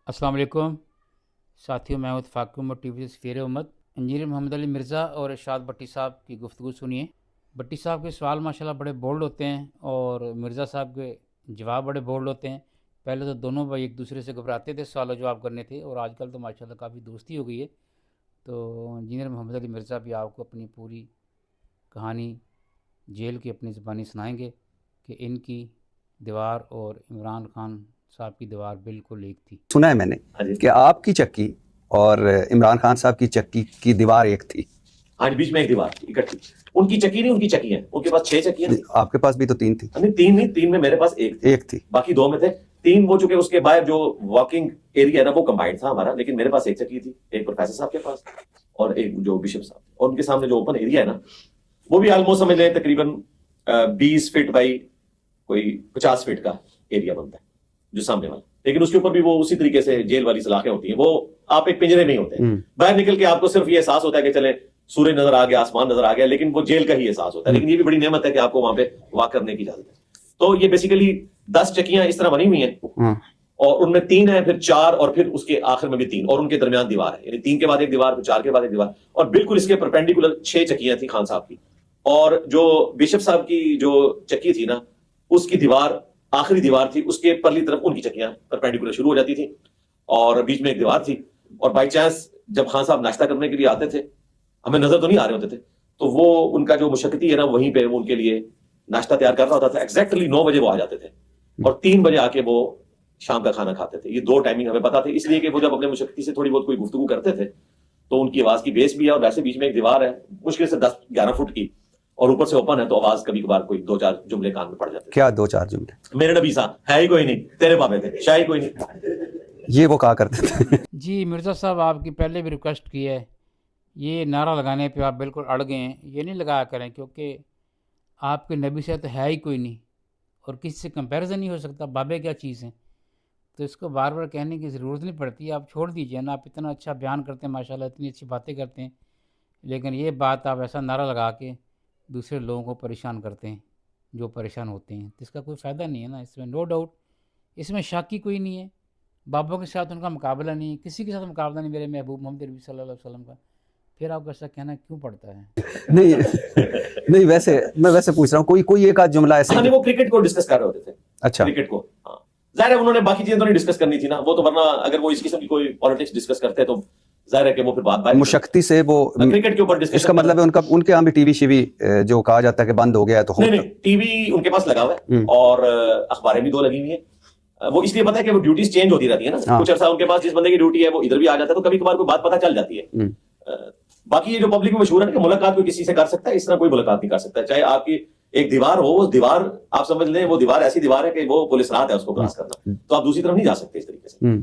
अस्सलाम वालेकुम साथियों, मैं हूं इत्तफाक उम्मत टीवी से सफ़ीर उम्मत। इंजीनियर मोहम्मद अली मिर्ज़ा और इरशाद भट्टी साहब की गुफ्तगू सुनिए। भट्टी साहब के सवाल माशाल्लाह बड़े बोल्ड होते हैं और मिर्ज़ा साहब के जवाब बड़े बोल्ड होते हैं। पहले तो दोनों भाई एक दूसरे से घबराते थे सवाल जवाब करने थे, और आजकल तो माशाल्लाह काफ़ी दोस्ती हो गई है। तो इंजीनियर मोहम्मद अली मिर्ज़ा भी आपको अपनी पूरी कहानी जेल की अपनी ज़बानी सुनाएंगे कि इनकी दीवार और इमरान खान साहब की दीवार बिल्कुल एक थी। सुना है मैंने कि आपकी चक्की और इमरान खान साहब की चक्की की दीवार एक थी। हाँ, बीच में एक दीवार इकट्ठी। उनकी चक्की नहीं, उनकी चक्की है। उनके पास 6 चक्कियां थी। आपके पास भी तो 3 थी। नहीं, 3 नहीं, 3 में मेरे पास एक थी, बाकी 2 में थे। 3 वो चुके, उसके बाहर जो वॉकिंग एरिया है ना वो कंबाइंड था हमारा, लेकिन मेरे पास एक चक्की थी, एक प्रोफेसर साहब के पास और एक जो बिशप साहब, और उनके सामने जो ओपन एरिया है ना वो भी ऑलमोस्ट समझ लें तकरीबन 20 फीट बाई कोई 50 फीट का एरिया बनता है जो सामने वाला। लेकिन उसके ऊपर भी वो उसी तरीके से जेल वाली सलाखें होती हैं, वो आप एक पिंजरे में ही होते हैं। बाहर निकल के आपको सिर्फ ये एहसास होता है कि चले सूर्य नजर आ गया, आसमान नजर आ गया, लेकिन वो जेल का ही एहसास होता है। लेकिन ये भी बड़ी नेमत है कि आपको वहां पे वॉक करने की इजाजत है। तो ये बेसिकली 10 चक्कियां इस तरह बनी हुई हैं और उनमें 3 है, फिर 4 और फिर उसके आखिर में भी 3 और उनके दरमियान दीवार है, यानी 3 के बाद एक दीवार, फिर 4 के बाद एक दीवार, और बिल्कुल इसके परपेंडिकुलर 6 चक्कियां थी खान साहब की। और जो बिशप साहब की जो चक्की थी ना उसकी दीवार आखिरी दीवार थी, उसके परली तरफ उनकी चक्कियां परपेंडिकुलर शुरू हो जाती थी और बीच में एक दीवार थी। और बाई चांस जब खान साहब नाश्ता करने के लिए आते थे, हमें नजर तो नहीं आ रहे होते थे, तो वो उनका जो मुशक्कती है ना वहीं पे वो उनके लिए नाश्ता तैयार कर रहा होता था। एग्जैक्टली 9 बजे वो आ जाते थे और 3 बजे आके वो शाम का खाना खाते थे। ये 2 टाइमिंग हमें पता थे, इसलिए कि वो जब अपने मुशक्कती से थोड़ी बहुत कोई गुफ्तगू करते थे तो उनकी आवाज की बेस भी है, और वैसे बीच में एक दीवार है मुश्किल से 10-11 फुट की, और ऊपर से ओपन है, तो आवाज कभी कभार कोई 2-4 जुमले कान में पड़ जाते। क्या 2-4 जुमले? मेरे नबी साहब है ही कोई नहीं, तेरे बाबे थे, शाही कोई नहीं, ये वो कहा करते थे। जी मिर्ज़ा साहब, आपकी पहले भी रिक्वेस्ट की है, ये नारा लगाने पे आप बिल्कुल अड़ गए हैं। ये नहीं लगाया करें, क्योंकि आपके नबी से तो है ही कोई नहीं और किसी से कंपैरिजन नहीं हो सकता। बाबे क्या चीज़ हैं, तो इसको बार बार कहने की ज़रूरत नहीं पड़ती। आप छोड़ दीजिए ना, आप इतना अच्छा बयान करते हैं माशाल्लाह, इतनी अच्छी बातें करते हैं, लेकिन ये बात आप ऐसा नारा लगा के दूसरे लोगों को परेशान करते हैं जो परेशान होते हैं, तो इसका कोई फ़ायदा नहीं है ना। इसमें नो डाउट, इसमें शक ही कोई नहीं है। बाबों के साथ उनका मुकाबला नहीं है, किसी के साथ मुकाबला नहीं मेरे महबूब मोहम्मद नबी सल्लल्लाहु अलैहि वसल्लम का। फिर आपको ऐसा कहना क्यों पड़ता है? नहीं नहीं, वैसे मैं वैसे पूछ रहा हूँ, कोई एक आध जुमला ऐसे। हाँ, वो क्रिकेट को डिस्कस कर रहे होते थे। अच्छा, क्रिकेट को, हाँ जाहिर है उन्होंने बाकी चीजें तो नहीं डिस्कस करनी थी ना, वो तो वरना अगर वो इस किस्म की कोई पॉलिटिक्स डिस्कस करते तो जाहिर है कि वो फिर बात मुशक्कती से वो क्रिकेट के ऊपर डिस्कस। इसका मतलब है उनके यहाँ भी टीवी शीवी जो कहा जाता है कि बंद हो गया है, तो नहीं, टीवी उनके पास लगा हुआ है और अखबारें भी 2 लगी हुई है। वो इसलिए पता है कि वो ड्यूटीज चेंज होती रहती है ना। कुछ अर्सा उनके पास जिस बंदे की ड्यूटी है वो इधर भी आ जाता है, तो कभी कभार कोई बात पता चल जाती है। बाकी ये जो पब्लिक में मशहूर है कि मुलाकात कोई किसी से कर सकता है, इस तरह कोई मुलाकात नहीं कर सकता। चाहे आपकी एक दीवार हो, वो दीवार आप समझ लें, वो दीवार ऐसी दीवार है कि वो पुलिस रात है उसको क्रॉस करना, तो आप दूसरी तरफ नहीं जा सकते इस तरीके से।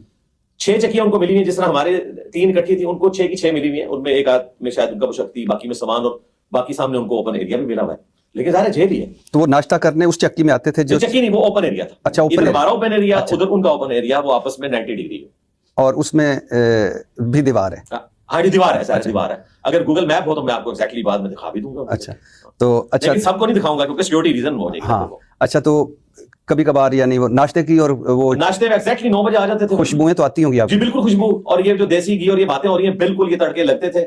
6 चक्कियां उनको मिली हुई है, जिस तरह हमारे 3 इकट्ठी थी, उनको 6 की 6 मिली हुई है। उनमें एक आध में शायद उनका मुशक्कती, बाकी में सामान, और बाकी सामने उनको ओपन एरिया भी मिला हुआ है, लेकिन ज़ाहिर जेल ही है। तो वो नाश्ता करने उस चक्की में आते थे? जो चक्की नहीं, वो ओपन एरिया था। अच्छा, इधर हमारा ओपन एरिया, उधर उनका ओपन एरिया, वो आपस में 90 डिग्री है, और उसमें भी दीवार है। हाँ जी, दीवार है, सारी दीवार है। अगर गूगल मैप हो तो मैं आपको एक्जैक्टली बाद में दिखा भी दूंगा। अच्छा, तो अच्छा, लेकिन सबको नहीं दिखाऊंगा क्योंकि सिक्योरिटी रीजन हो जाएगा। हाँ, अच्छा, तो कभी कभार यानी वो नाश्ते की, और वो नाश्ते में एक्जैक्टली 9 बजे आ जाते थे। खुशबुएं तो आती होंगी आपको? जी बिल्कुल, खुशबू, और ये जो देसी घी और ये बातें हो रही हैं, बिल्कुल ये तड़के लगते थे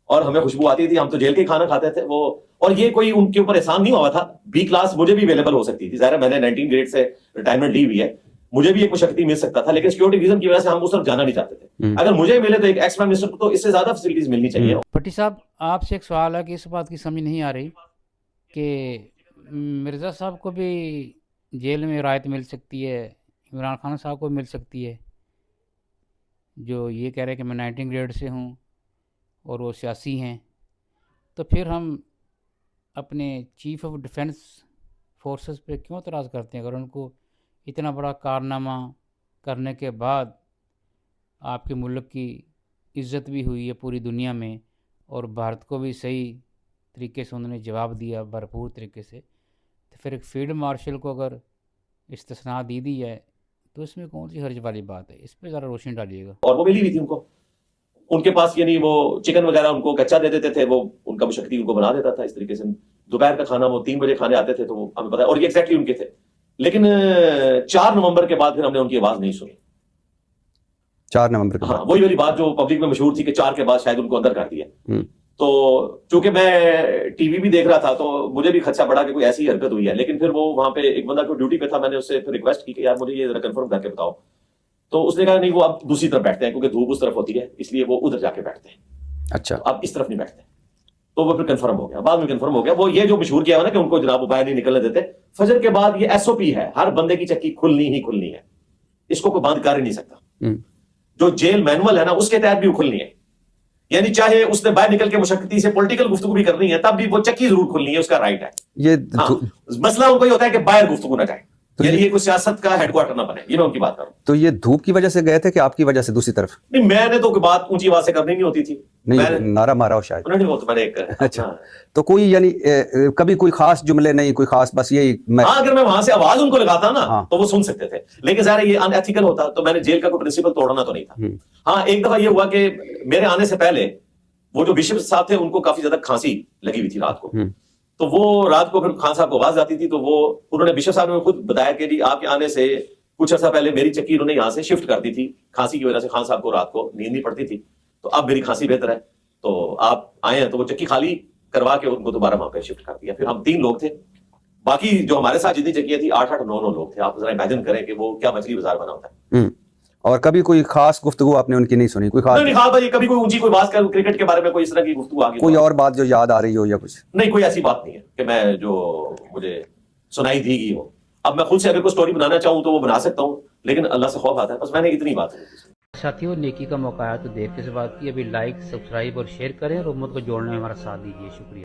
और हमें खुशबू आती थी। हम तो जेल के खाना खाते थे वो, और ये कोई उनके ऊपर एहसान नहीं हुआ था। बी क्लास मुझे भी अवेलेबल हो सकती थी, ज़ाहिर है मैंने 19 ग्रेड से रिटायरमेंट ली हुई है, मुझे भी एक मुशक्कती मिल सकता था, लेकिन सिक्योरिटी रीजन की वजह से हम उस तरफ जाना नहीं चाहते थे। अगर मुझे मिले तो एक एक्स प्राइम मिनिस्टर को तो इससे ज्यादा फैसिलिटीज मिलनी चाहिए। भट्टी साहब, आपसे एक सवाल है कि इस बात की समझ नहीं आ रही कि मिर्ज़ा साहब को भी जेल में राहत मिल सकती है, इमरान खान साहब को मिल सकती है, जो ये कह रहे हैं कि मैं 19 ग्रेड से हूँ और वो सियासी हैं, तो फिर हम अपने चीफ ऑफ डिफेंस फोर्सेस पे क्यों एतराज़ करते हैं? अगर उनको इतना बड़ा कारनामा करने के बाद आपके मुल्क की इज़्ज़त भी हुई है पूरी दुनिया में, और भारत को भी सही तरीके से उन्होंने जवाब दिया, भरपूर तरीके से, तो फिर एक फील्ड मार्शल को अगर इस्तिस्ना दी जाए तो इसमें कौन सी हर्ज वाली बात है? इस पर ज़रा रोशनी डालिएगा। और वो मिली हुई थी उनको, उनके पास यानी वो चिकन वगैरह उनको कच्चा दे देते थे, वो उनका मुशक्कती उनको बना देता था इस तरीके से। दोपहर का खाना वो 3 बजे खाने आते थे, तो वो हमें पता है, और ये एक्जैक्टली उनके थे। लेकिन 4 नवंबर के बाद फिर हमने उनकी आवाज नहीं सुनी। 4 नवंबर के हाँ बाद। वही वाली बात जो पब्लिक में मशहूर थी कि 4 के बाद शायद उनको अंदर कर दिया। हम्म। तो चूंकि मैं टीवी भी देख रहा था तो मुझे भी खदशा पड़ा कि कोई ऐसी हरकत हुई है, लेकिन फिर वो वहां पे एक बंदा को ड्यूटी पे था, मैंने उससे फिर रिक्वेस्ट की कि यार मुझे ये जरा कंफर्म करके बताओ। तो उसने कहा नहीं वो अब दूसरी तरफ बैठते हैं क्योंकि धूप उस तरफ होती है इसलिए वो उधर जाके बैठते हैं, अच्छा, अब इस तरफ नहीं बैठते। तो वो फिर कंफर्म हो गया, बाद में कंफर्म हो गया। वो ये जो मशहूर किया हुआ ना कि उनको जनाब वो बाहर नहीं निकलने देते, फजर के बाद ये एसओपी है, हर बंदे की चक्की खुलनी ही खुलनी है, इसको कोई बंद कर ही नहीं सकता। हम्म, जो जेल मैनुअल है ना उसके तहत भी वो खुलनी है, यानी चाहे उसने बाहर निकल के मुशक्कती से पॉलिटिकल गुफ्तगू भी करनी है तब भी वो चक्की जरूर खुलनी है, उसका राइट है। ये हाँ, धू- मसला उनको ये होता है कि बाहर गुफ्तगू ना जाए, तो यानी ये- ये कोई सियासत का हेडक्वार्टर ना बने, ये मैं उनकी बात कर रहा हूँ। तो ये धूप की वजह से गए थे कि आपकी वजह से दूसरी तरफ? नहीं मैंने तो कोई बात ऊंची आवाज से करनी नहीं होती थी, नहीं, मैंने नारा मारा हो शायद। उन्होंने वो तो मैंने एक अच्छा। हाँ। तो कोई यानी कभी कोई खास जुमले नहीं, कोई खास, बस यही मैं हाँ अगर मैं वहां से आवाज उनको लगाता ना हाँ। तो वो सुन सकते थे, लेकिन ज़ाहिर है ये अनएथिकल होता, तो मैंने जेल का कोई प्रिंसिपल तोड़ना तो नहीं था। हम्म, हाँ एक दफा ये हुआ कि मेरे आने से पहले वो जो बिशप साहब थे उनको काफी ज्यादा खांसी लगी हुई थी रात को, हम्म, तो वो रात को फिर खान साहब को आवाज आती थी, तो वो उन्होंने बिशप साहब ने खुद बताया कि जी आपके आने से कुछ अर्सा पहले मेरी चक्की उन्होंने यहाँ से शिफ्ट कर दी थी, खांसी की वजह से खान साहब को रात को नींद नहीं पड़ती थी, तो अब मेरी खांसी बेहतर है, तो आप आए हैं। तो वो चक्की खाली करवा के उनको दोबारा वहां पे शिफ्ट कर दिया। फिर हम 3 लोग थे, बाकी जो हमारे साथ जितनी चक्कियां थी 8-8, 9-9 लोग थे। आप जरा इमेजिन करें कि वो क्या मछली बाजार बना होता है। हम्म। और कभी कोई खास गुफ्तगू आपने उनकी नहीं सुनी? कोई खास नहीं हाँ भाई कभी कोई ऊंची कोई बात कर क्रिकेट के बारे में कोई इस तरह की गुफ्तगू आ गई कोई तो- और बात जो याद आ रही हो या कुछ? नहीं कोई ऐसी बात नहीं है कि मैं जो मुझे सुनाई दी गई हो। अब मैं खुद से अगर कोई स्टोरी बनाना चाहूँ तो वो बना सकता हूँ, लेकिन अल्लाह से खौफ आता है, बस मैंने इतनी बात की। साथियों नेकी का मौका है तो देर के से बात की, अभी लाइक सब्सक्राइब और शेयर करें और उम्मत को जोड़ने में हमारा साथ दीजिए। शुक्रिया।